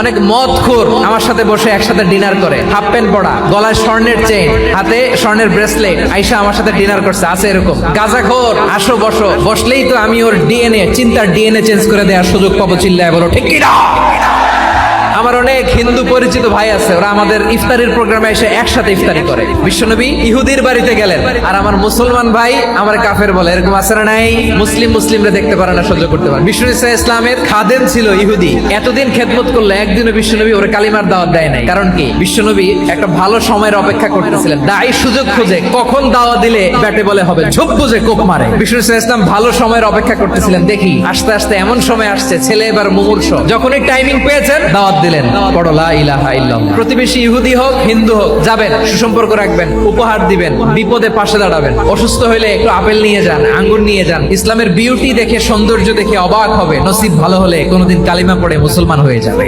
অনেক মদখোর আমার সাথে বসে একসাথে ডিনার করে, হাফ প্যান্ট পরা, গলায় স্বর্ণের চেইন, হাতে স্বর্ণের ব্রেসলেট, আইসা আমার সাথে ডিনার করছে, আছে এরকম। গাঁজাখোর, আসো বসো, বসলেই তো আমি ওর ডিএনএ, চিন্তার ডিএনএ চেঞ্জ করে দেওয়ার সুযোগ পাবো, চিল্লায় বলো ঠিক কি না? আমার অনেক হিন্দু পরিচিত ভাই আছে, ওরা আমাদের ইফতারির প্রোগ্রামে এসে একসাথে ইফতারি করে। বিশ্বনবী ইহুদির বাড়িতে গেলেন, আর আমার মুসলমান ভাই আমার কাফের বলে, এরকম আছে না নাই? মুসলিমরা দেখতে পারে না, সহ্য করতে পারে। বিষ্ণু ইসলামের খাদেম ছিল ইহুদি, এতদিন খেদমত করলে একদিনও বিশ্বনবী ওর কালিমার দাওয়াত দেয় নাই। কারণ কি? বিশ্বনবী একটা ভালো সময়ের অপেক্ষা করতেছিলেন, দায়ী সুযোগ খুঁজে কখন দাওয়াত দিলে ব্যাটে বলে হবে, ঝোপ বুঝে কোপ মারে। বিষ্ণু ইসলাম ভালো সময়ের অপেক্ষা করতেছিলেন, দেখি আস্তে আস্তে এমন সময় আসছে, ছেলে এবার মুমূর্ষ, যখনই টাইমিং পেয়েছেন দাওয়াত দিলেন, পড়ো লা ইলাহা ইল্লাল্লাহ। প্রতিবেশী ইহুদি হোক হিন্দু হোক, যাবেন, সুসম্পর্ক রাখবেন, উপহার দিবেন, বিপদে পাশে দাঁড়াবেন। অসুস্থ হইলে একটু আপেল নিয়ে যান, আঙ্গুর নিয়ে যান। ইসলামের বিউটি দেখে, সৌন্দর্য দেখে অবাক হবে, নসিব ভালো হলে কোনোদিন কালিমা পড়ে মুসলমান হয়ে যাবে।